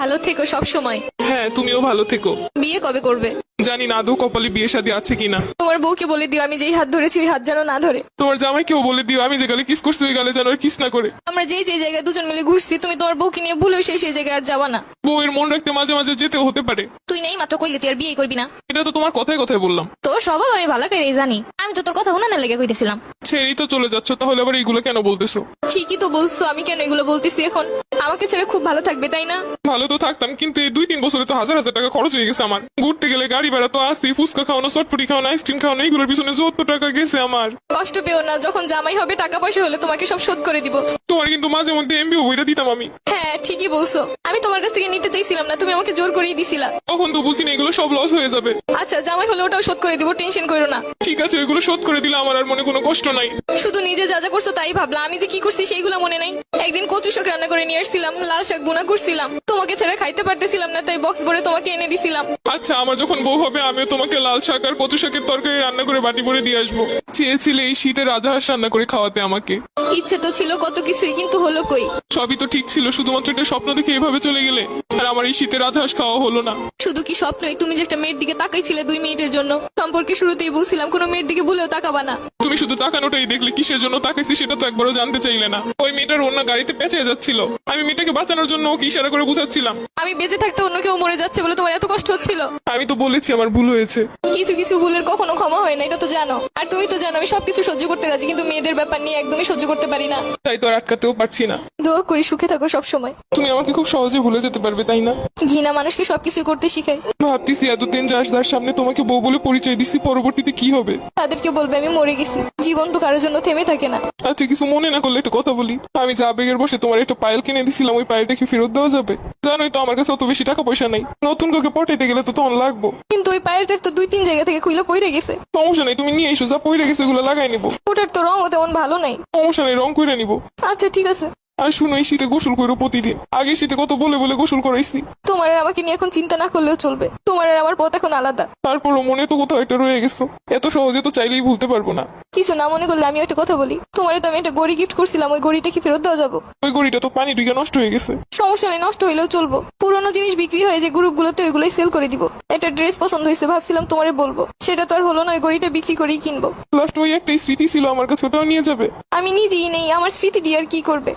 ভালো থেকো সব সময়। হ্যাঁ, তুমিও ভালো থেকো। বিয়ে কবে করবে? জানি না আদৌ কপালে বিয়ে শাদী আছে কিনা। তোমার বউকে বলে দিও আমি যেই হাত ধরেছি ওই হাত যেন না ধরে। তোমার জামাইকেও বলে দিও আমি যে গালে কিস করছি ওই গালে যেন আর কিস না করে। আমরা যেই জায়গায় দুজন মিলে ঘুরছি তুমি তোমার বউকে নিয়ে ভুলেও সেই জায়গায় আর যাবা না। বউয়ের মন রাখতে মাঝে মাঝে যেতেও হতে পারে। তুই নেই মাত্র কইলে তুই আর বিয়ে করবি না। এটা তো তোমার কথায় কথায় বললাম। তোর স্বভাব আমি ভালো করে জানি। আমি তো তোর কথা উনানে লেগে কইতেছিলাম। ছেড়েই তো চলে যাচ্ছ, তাহলে আবার এইগুলো কেন বলতেছো? ঠিকই তো বলছো, আমি কেন এগুলো বলতেছি এখন? আমাকে ছেড়ে খুব ভালো থাকবে তাই না? ভালো তো থাকতাম, কিন্তু এই 2-3 বছরে তো হাজার হাজার টাকা খরচ হয়ে গেছে আমার। ঘুরতে গেলে গাড়ি ভাড়া তো আসি, ফুচকা খাওয়ানো, চটপটি খাওয়ানো, আইসক্রিম খাওয়ানো, এইগুলোর পিছনে যত টাকা গেছে আমার। কষ্ট পেও না, যখন জামাই হবে টাকা পয়সা হলে তোমাকে সব শোধ করে দিব। তোমার কিন্তু মাঝে মধ্যে এমবিও বইটা দিতাম আমি। হ্যাঁ ঠিকই বলছো, আমি তোমার কাছ থেকে নিতে চাইছিলাম না, তুমি আমাকে জোর করেই দিছিলা। তখন তো বুঝিনি এগুলো সব লস হয়ে যাবে। আচ্ছা জামাই হলে ওটাও শোধ করে দিব, টেনশন করো না। ঠিক আছে, ওইগুলো শোধ করে দিলে আমার আর মনে কোনো কষ্ট নাই। শুধু নিজে যা যা করছো তাই ভাবলা, আমি যে কি করছি সেইগুলো মনে নাই। একদিন কচু শাক রান্না করে নিয়ে আসছিলাম, লাল শাক গুনা করছিলাম, তোমাকে ছেড়ে খাইতে পারতেছিলাম না, তাই বক্স ভরে তোমাকে এনে দিছিলাম। আচ্ছা, আমার যখন বউ হবে আমিও তোমাকে লাল শাক আর কচু শাকের তরকারি রান্না করে বাটি ভরে দিয়ে আসবো। চেয়েছিলে এই শীতে রাজহাঁস রান্না করে খাওয়াতে আমাকে। ইচ্ছে তো ছিল কত কিছুই, কিন্তু হলো কই? সবই তো ঠিক ছিল, শুধুমাত্র একটা স্বপ্ন দেখে এভাবে চলে গেলে। আর আমার এই শীতে রাজহাঁস খাওয়া হলো না। শুধু কি স্বপ্নই? তুমি যে একটা মেয়ের দিকে তাকাইছিলে 2 মিনিটের জন্য, সম্পর্কে শুরুতেই বলছিলাম কোনো মেয়ের দিকে ভুলেও তাকাবা না। তুমি শুধু তাকানোটাই দেখলে, কিসের জন্য তাকাইছি সেটা তো একবারও জানতে চাইলে না। ওই মেয়েটার অন্য গাড়িতে পেঁচে যাচ্ছিল, আমি মেয়েটাকে বাঁচানোর জন্য ওকে ইশারা করে বুঝাচ্ছিলাম। আমি বেঁচে থাকতে অন্য কেউ মরে যাচ্ছে বলে তোমার এত কষ্ট হচ্ছিল? আমি তো বলেছি আমার ভুল হয়েছে। কিছু কিছু ভুলের কখনো ক্ষমা হয় না, এটা তো জানো। আর তুমি তো জানো আমি সবকিছু সহ্য করতে রাজি, কিন্তু মেয়েদের ব্যাপার নিয়ে একদমই সহ্য করতে পারি না। তাই তো আর আটকাতেও পারছি না। দোয়া করি সুখে থাকো সব সময়। তুমি আমাকে খুব সহজে ভুলে যেতে পারবে তাই না? ঘৃণা মানুষকে সবকিছু করতে শিখায়। ভাবতেছি এতদিন যার সামনে তোমাকে বউ বলে পরিচয় দিচ্ছি, পরবর্তীতে কি হবে? তাদেরকে বলবে আমি মরে গেছি। জীবন তো কারোর জন্য থেমে থাকে না। আচ্ছা, কিছু মনে না করলে একটা কথা বলি। আমি যা আবেগের বসে তোমার একটা পায়েল কিনে দিছিলাম, ওই পায়েলটা কি ফেরত দেওয়া যাবে? জানোই তো আমার কাছে অত বেশি টাকা পয়সা নাই। নতুন কাউকে পটাইতে গেলে তো তখন লাগবো। কিন্তু ওই পায়েরটার তো 2-3 জায়গা থেকে খুইলা পড়ে গেছে। সমস্যা নেই, তুমি নিয়ে এসো, যা পইরে গেছে ওগুলো লাগাই নিবো। ওটার তো রঙও তেমন ভালো নাই। সমস্যা নেই, রং করে নিবো। আচ্ছা ঠিক আছে। আর শুনো, এই শীতে গোসল করো প্রতিদিন। আগে শীতে কত বলে বলে গোসল করাইছি। তোমার আর আমাকে নিয়ে এখন চিন্তা না করলেও চলবে। তোমার আর আমার পথ এখন আলাদা। তারপরও মনে তো কোথাও একটা রয়ে গেছো। এত সহজে তো চাইলেই ভুলতে পারবো না। কিছু না মনে করলে আমি একটা কথা বলি। তোমারে তো আমি একটা গড়ি গিফট করছিলাম, ওই গড়িটা কি ফেরত দেওয়া যাবো? ওই গড়িটা তো পানি ঢুকে নষ্ট হয়ে গেছে। সমস্যা নেই, নষ্ট হইলেও চলবো। পুরোনো জিনিস বিক্রি হয়ে যে গ্রুপগুলোতে ওইগুলোই সেল করে দিব। একটা ড্রেস পছন্দ হয়েছে, ভাবছিলাম তোমারে বলবো, সেটা তো আর হলো না। ওই গড়িটা বিক্রি করেই কিনবো। লাস্ট ওই একটাই স্মৃতি ছিল আমার কাছে, ওটাও নিয়ে যাবে। আমি নিজেই নেই, আমার স্মৃতি দিয়ে আর কি করবে?